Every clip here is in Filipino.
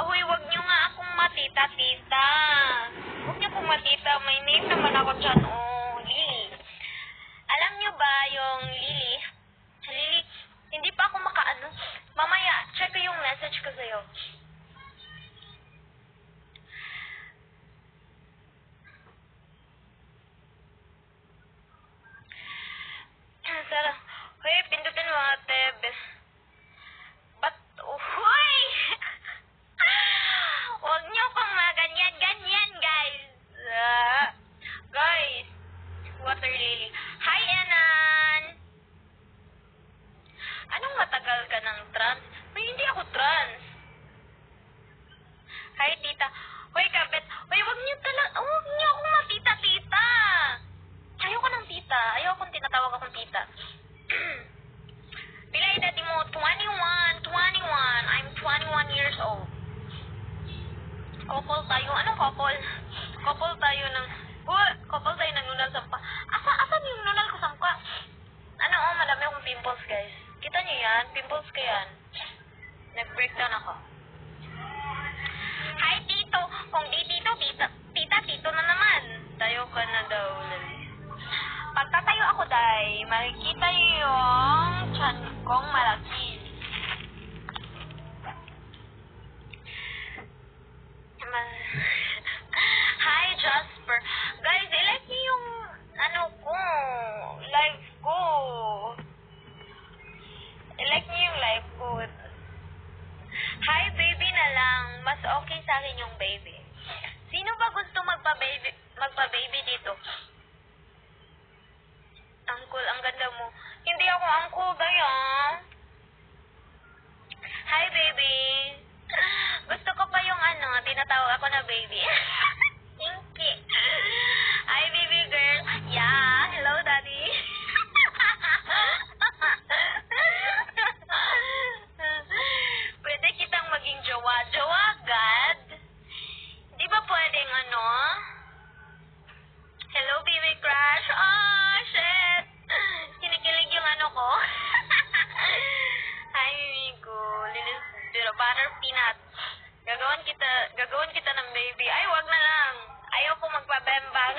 Huy, wag niyo nga akong matita-tita. Wag niyo akong matita. May name naman ako dyan. Oh, Lily. Alam niyo ba yung Lily? Lily, hindi pa ako makaano. Mamaya, check ko yung message ko sa'yo. Sara, huy, pindutin mo nga, Teb. Ba't, huy! Huwag niyo pang maganyan-ganyan, guys. Guys, water lily. Hi, Enan! Anong matagal ka ng trans? May hindi ako trans. Hi, tita. Hoy, kabet. Hoy, wag niyo akong matita-tita. Ayoko ng tita. Ayoko kung tinatawag akong tita. Pilay dati mo, 21. I'm 21 years old. Couple tayo. Anong couple? Couple tayo ng nunal sa pa. Asan yung nunal ko sa mukha? Madami akong pimples, guys. Kita niyo yan? Pimples ko yan. Nag-breakdown ako. Hi, Tito. Kung di Tito, Tito na naman. Tayo ka na daw, Lali. Pagtatayo ako, Day, makikita yung tiyan kong malaki. Hi, Jasper. Guys, i-like niyo yung live ko. I-like niyo yung live ko. Hi, baby na lang. Mas okay sa akin yung baby. Sino ba gusto magpa-baby dito? Uncle, ang ganda mo. Hindi ako uncle, Daya. Hi, baby. Gusto ko pa yung tinatawag ako na baby. Inky. Hi, baby girl. Yeah, hello, daddy. Pwede kitang maging jowa. Jowa, God? Di ba pwedeng Hello, baby crush. Oh, shit. Kinikilig yung ko. Hi, amigo. Lilis, butter peanut. Gagawin kita ng baby. Ay, wag na lang. Ayoko magpabembang.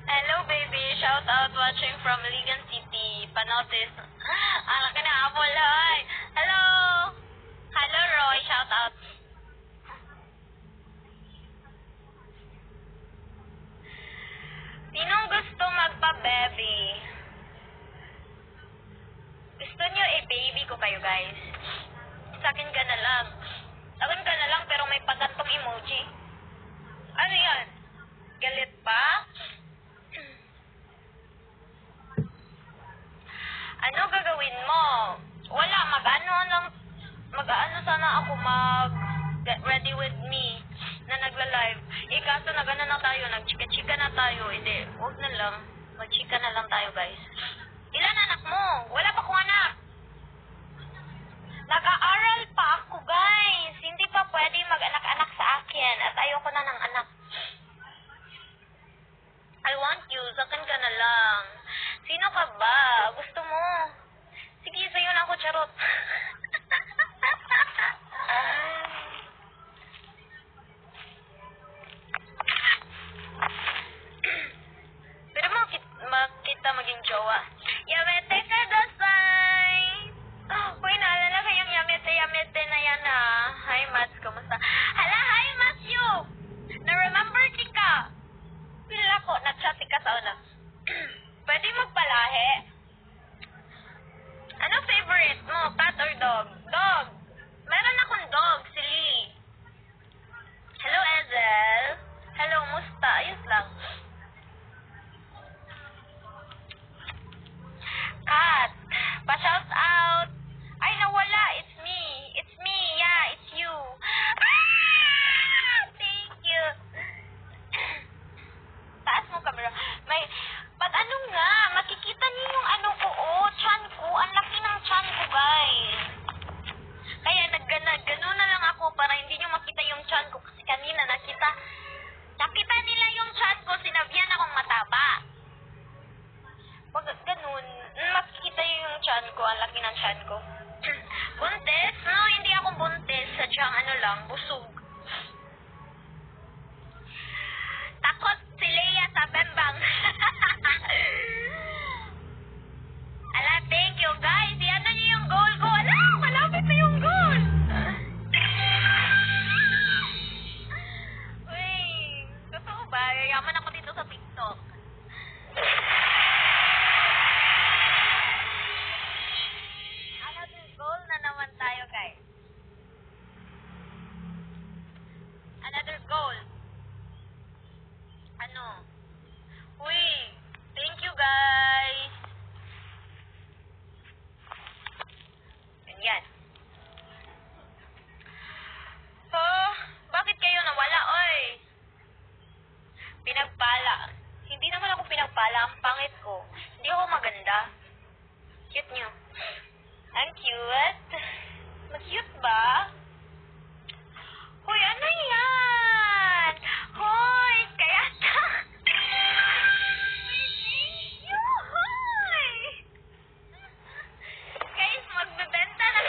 Hello, baby. Shout out watching from Ligan City. Panotis. Anak ka na, Apple. Hi. Hello. Hello, Roy. Shout out. Sinong gusto magpa-baby? Gusto niyo i-baby ko kayo, guys? Sa akin ka na lang. Sa akin ka na lang pero may pagantong emoji. Ano yan? Galit pa? Ano gagawin mo? Wala, mag-ano sana ako get ready with me na nagla-live. Kaso na tayo, nagchika-chika na tayo. Hindi, huwag na lang. Magchika na lang tayo, guys. Ilan anak mo? Wala pa akong anak. Nag-aaral pa ako, guys. Hindi pa pwede mag-anak-anak sa akin at ayoko na ng anak. I want you. Sakin ka na lang. Sino ka ba? Gusto mo? Sige, sa'yo na ako, charot. Pero makita maging jowa. Yamete ka dasay! Uy, naalala ko yung yamete na yan, ha? lang, busog. Takot si Leia sa bembang. Ala, thank you guys. Yan na niyo yung goal ko. Ala, malapit na yung goal. Uy, totoo ba? Yayaman ako dito sa TikTok. Another goal na naman tayo, guys. Another goal. Ano? Uy, thank you guys. Ganyan. Oh, bakit kayo nawala, oy? Pinagpala. Hindi naman ako pinagpala. Ang pangit ko. Hindi ako maganda. Cute nyo. Ang cute. Mag-cute ba? Hoy, ano yan? Hoy, kaya ta. Yuhoy! Guys, magbebenta na.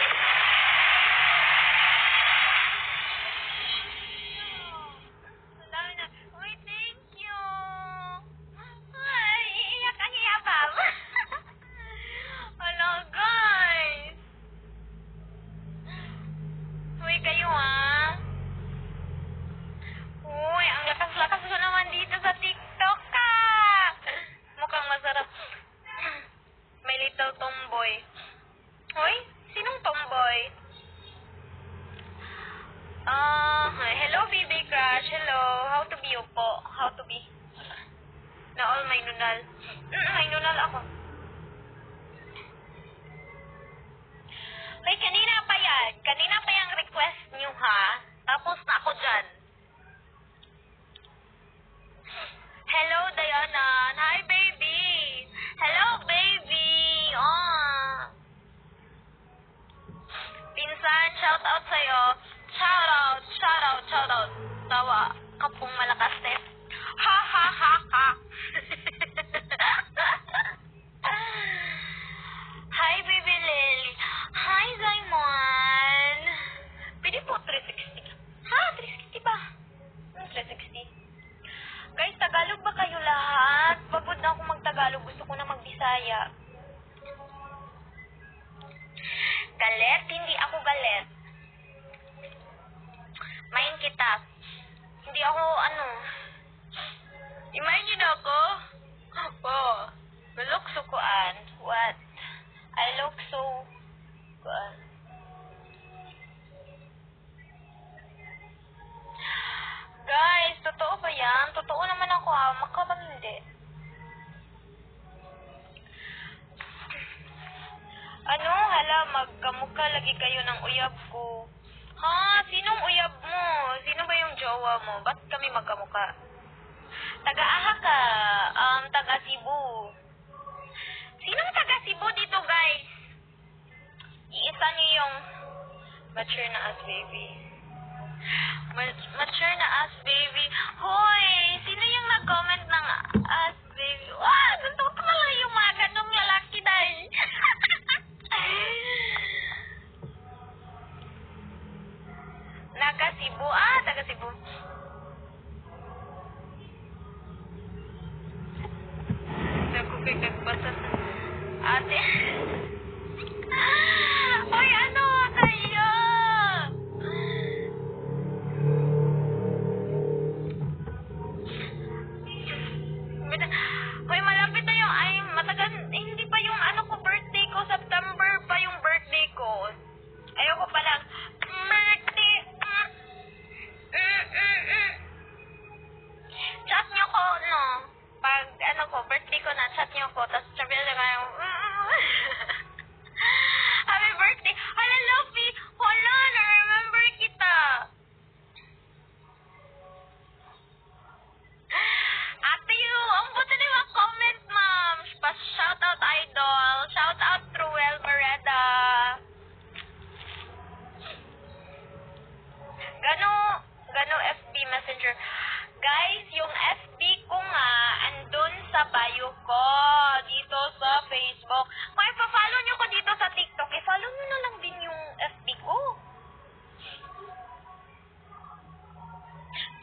Ang dami na. Uy, thank you. Ay, iiyak ang iyabab. Hello, guys. Uy, kayo Uy, ang lakas-lakas ko naman dito sa TikTok ka. Mukhang masarap. May little tomboy. Hoy, sinong tomboy? Hello, baby crush. Hello. How to be upo? How to be? Na all may nunal. May nunal ako. Hoy, kanina pa yan. Kanina pa yung request nyo, ha? Tapos na ako dyan. Hello, Diana. Hi, baby. Hello, baby. Pinsan, shout out sa'yo. Shout out, shout out, shout out. Tawa ka pong malakas, Steph. Ha, ha, ha, ha. Hi, baby Lily. Hi, Zaymon. Pwede po 360. Ha? 360 ba? 360. Guys, Tagalog ba kayo lahat? Pagod na ako mag-Tagalog. Gusto ko na mag-Bisaya. Galit? Hindi ako galit. Main kita. Hindi ako, Imagine ako? Oh, look so kuan. What? I look so kuan. Guys, totoo ba yan? Totoo naman ako, makabang hindi. Hala, magkamukha lagi kayo ng uyab ko. Ha? Sinong uyab mo? Sino ba yung jowa mo? Ba't kami magkamukha? Taga-aha ka. Taga Cebu. Sinong taga Cebu dito, guys? Iisa niyo yung mature na as baby. Mature na as baby. Hoy! Sino yung nag-comment ng as baby? Wow! Gusto ko talaga yung mga ganong lalaki dahil. Taga Cebu. Taga Cebu. Ako kay kagbasa sa ate. Hoy, ano kayo? Hoy, malapit na yung, matagal, hindi pa yung birthday ko, September pa yung birthday ko. Ayoko pa lang, birthday,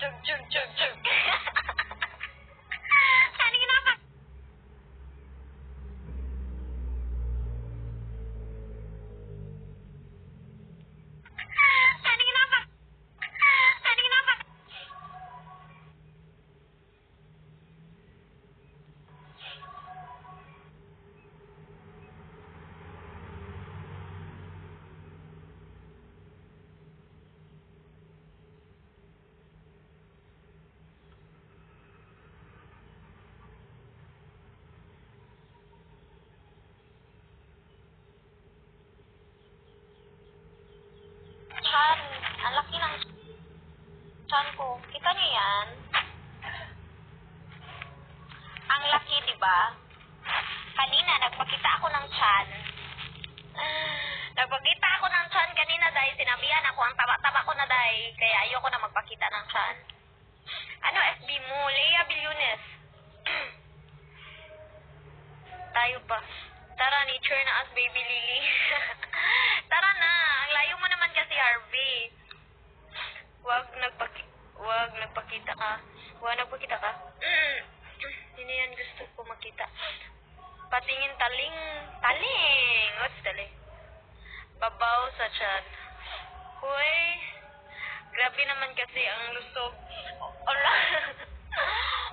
chug, chug, chug, chug. Kanina pa. Kanina pa. Kanina pa. Chan, ang laki ng chan ko. Kita niyo yan? Ang laki, di ba? Kanina, nagpakita ako ng chan. Nagpakita ako ng chan kanina dahil sinabihan ako ang taba-taba ko na dahil kaya ayoko na magpakita ng chan. Ano FB mo? Lea Billunes. Tayo pa. Tara, nature na as baby Lily. Tara na. Ang layo mo naman kasi, Harvey. Huwag nagpakita ka. Huwag nagpakita ka. Hindi yan gusto ko makita. Patingin taling. Taling. What's taling? Babaw sa chat. Hoy. Grabe naman kasi ang lusog.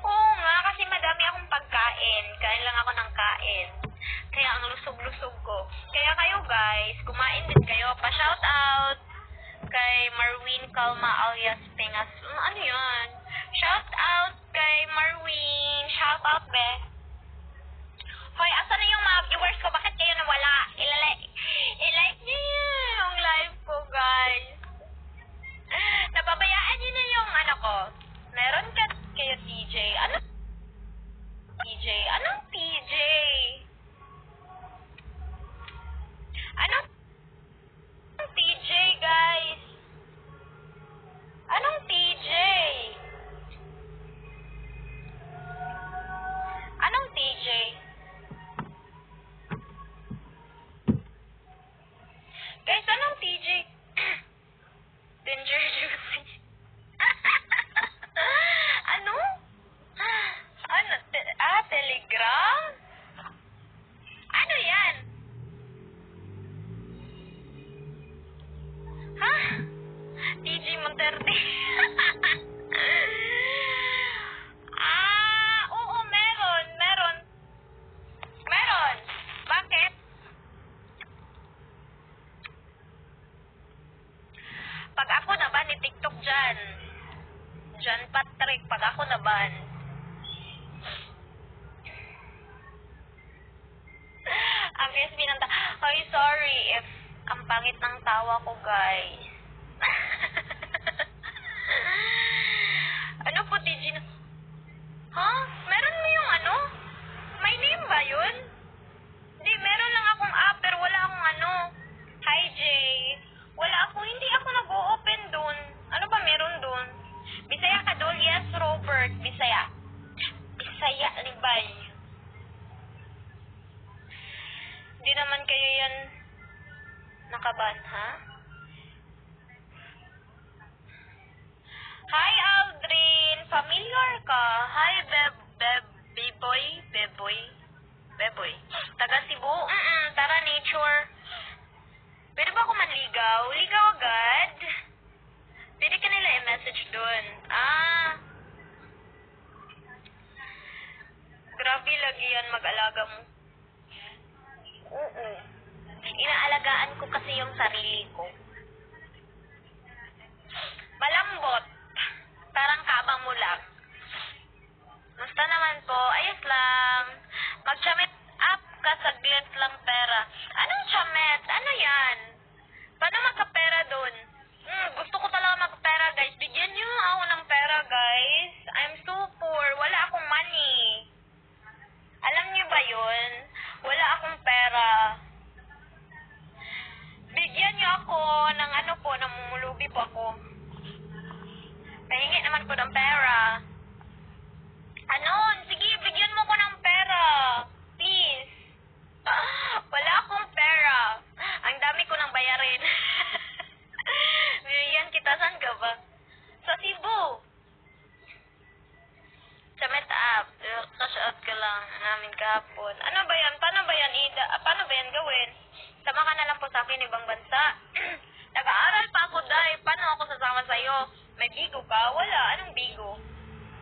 Oo nga, kasi madami akong pagkain. Kain lang ako ng kain. Kaya ang lusog-lusog ko. Kaya kayo guys, kumain din kayo. Pa-shout out kay Marwin Calma alias Pingas. Ano yun? Shout out kay Marwin. Shout out, be. Hoy, asa na yung mga viewers ko? Bakit kayo nawala? I-like niyo yung live ko, guys. Napabayaan niyo na yung ano ko. Meron ka kayo, TJ. Ano? TJ? Anong TJ? Anong TJ, guys? Anong TJ? Anong TJ? Guys, anong TJ? Danger Juicy. Ano? Ano? Telegram? Ano yan? Ha? TJ Monterde. Oo, meron. Bakit? Pag ako naban ni TikTok dyan. John Patrick, pag ako naban. Ang guys, binanta. Ay, sorry if ang pangit ng tawa ko, guys. Ano po, TJ? Ha? Meron mo yung ano? May name ba yun? Hindi, meron lang akong app, pero wala akong ano. Hi, Jay. Hindi ako nag-o-open dun. Ano ba meron dun? Bisaya ka dun? Yes, Robert. Bisaya, Libay. Hindi naman kayo yan nakaban, ha? Hi, Aldrin. Familiar ka? Hi, Beboy. Taga Cebu? Tara, nature. Pwede ba ako manligaw? Ligaw agad? Pwede ka nila i-message dun. Grabe lagi yan mag-alaga mo. Oo. Inaalagaan ko kasi yung sarili ko. Malambot. Parang kabang mulak. Musta naman po? Ayos lang. Mag-chamit up ka saglit lang pera. Anong chamit? Ano yan? Paano magkapera dun? Gusto ko talaga magpera, guys. Bigyan niyo ako ng pera, guys. I'm so poor. Wala akong money. Alam niyo ba yun? Wala akong pera. Bigyan niyo ako ng ano po, namumulubi po ako. Pahingi naman po ng pera. Ano? Sige, bigyan mo ko ng pera. Please. Wala akong pera. Ang dami ko nang bayarin. Bigyan kita, saan ka ba? Sa Cebu. maghapon. Ano ba yan? Paano ba yan, Ida? Paano ba yan gawin? Sama ka na lang po sa akin ibang bansa. Nag-aaral pa ako, Day. Paano ako sasama sa'yo? May bigo ka? Wala. Anong bigo?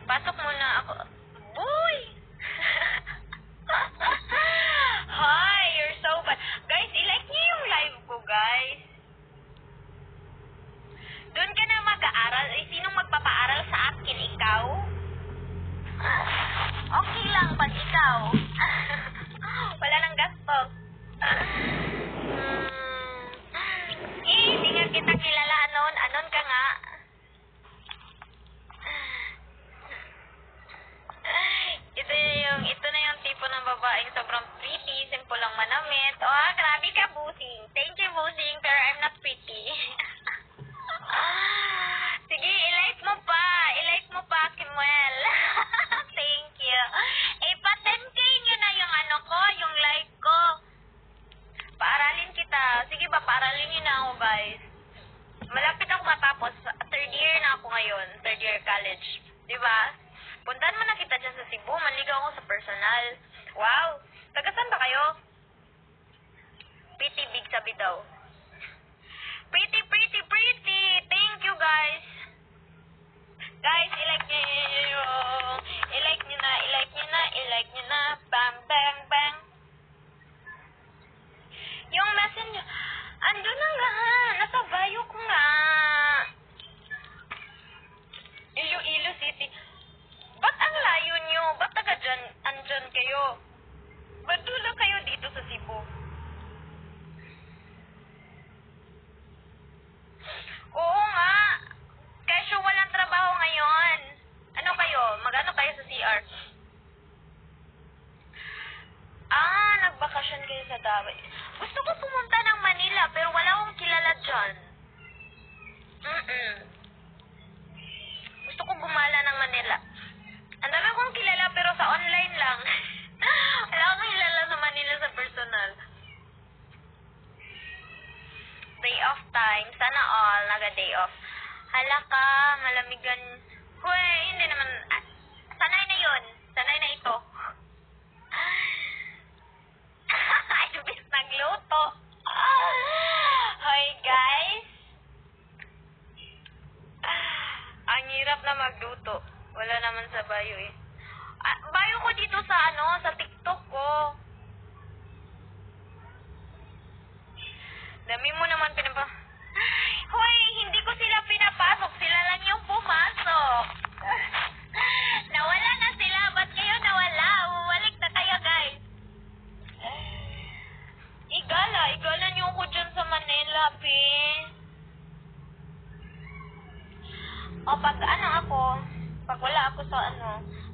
Pasok muna ako. Boy! Hi, you're so bad. Guys, i-like niyo yung live ko, guys. Doon ka na mag-aaral. Sinong magpapaaral sa akin? Ikaw? Okay lang pag ikaw. Wala nang gastos. Hindi nga kita kilala, Anon. Anon ka nga. Ito na yung tipo ng babaeng sobrang pretty, simple lang manamit. Oh, grabe ka, Busing. Thank you, Busing, pero I'm not pretty. Sige, i-like mo pa. I-like mo pa, Kimuel. Thank you. Pa-10K nyo na yung ano ko, yung like ko. Paaralin kita. Sige ba, paaralin nyo na ako, guys. Malapit ako matapos. Third year na ako ngayon. Third year college. Diba? Puntahan mo na kita dyan sa Cebu. Manligaw ako sa personal. Wow! Taga saan ba kayo? Pretty big sabi daw. Pretty, pretty, pretty! Thank you, guys! Guys, i-like nyo. I-like nyo na, i-like nyo na, i-like nyo na. Bang, bang, bang. Yung messenger, andun na nga. Nasa bio ko nga. Iloilo City. Ba't ang layo nyo? Ba't taga dyan, andyan kayo? Ba't dulo kayo dito sa Cebu? Oo nga. Kesyo walang trabaho ngayon. Ano kayo? Mag-ano kayo sa CR? Nagbakasyon kayo sa Davao. Gusto ko pumunta ng Manila pero wala akong kilala dyan. Gusto ko gumala ng Manila. Ang dami akong kilala pero sa online lang. Wala akong kilala sa Manila sa personal. Day off time. Sana all naga-day off. Hala ka, malamigan. Hoy, hindi naman. Sanay na yun. Sanay na ito. Ibis nagluto. Hoy, guys. Ang hirap na magluto. Wala naman sa bio eh. Bio ko dito sa sa TikTok ko. Dami mo naman Hoy, hindi ko sila pinapasok. Sila lang yung pumasok. Nawala na sila. Ba't kayo nawala? Umalik na kayo, guys. Igala niyo ako dyan sa Manila, Pin. O, pag pag wala ako sa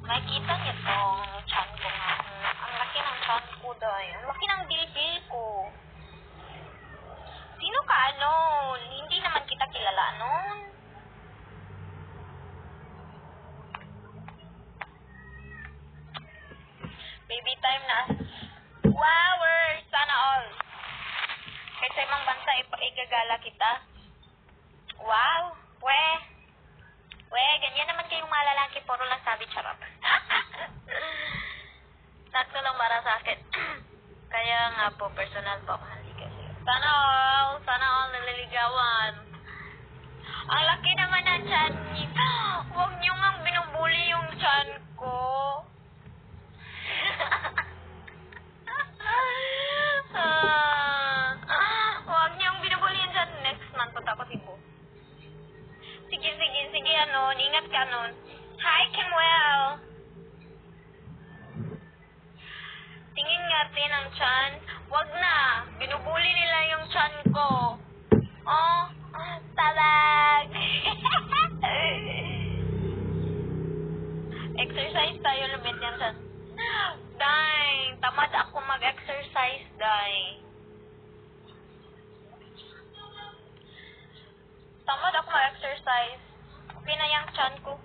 makikita niyo tong chan ko nga. Ang laki ng chan ko, day. Ang laki ng bilbil ko. Sino ka, Hindi naman kita kilala, Baby time na. Wow, sana all. Kasi mang bansa, igagala kita. Wow, ganyan naman kayong mga lalaki, puro lang sabi charot. Sakto lang para sa akin. Kaya nga po, personal po ako naligaw. Sana all naliligawan. Ang laki naman ng chan niyo. Huwag niyo nga binubuli yung chan ko. Huwag niyong binubuli yung chan. Next month, punta ako Cebu. Sige, ingat ka nun. Hi, Kimuel. Tingin nga din ang chan. Wag na. Binubuli nila yung chan ko. Oh, tabag. Exercise tayo, lumit yan chan. Day, tamad ako mag-exercise, day. Tamad ako mag-exercise. Okay na yung chan ko.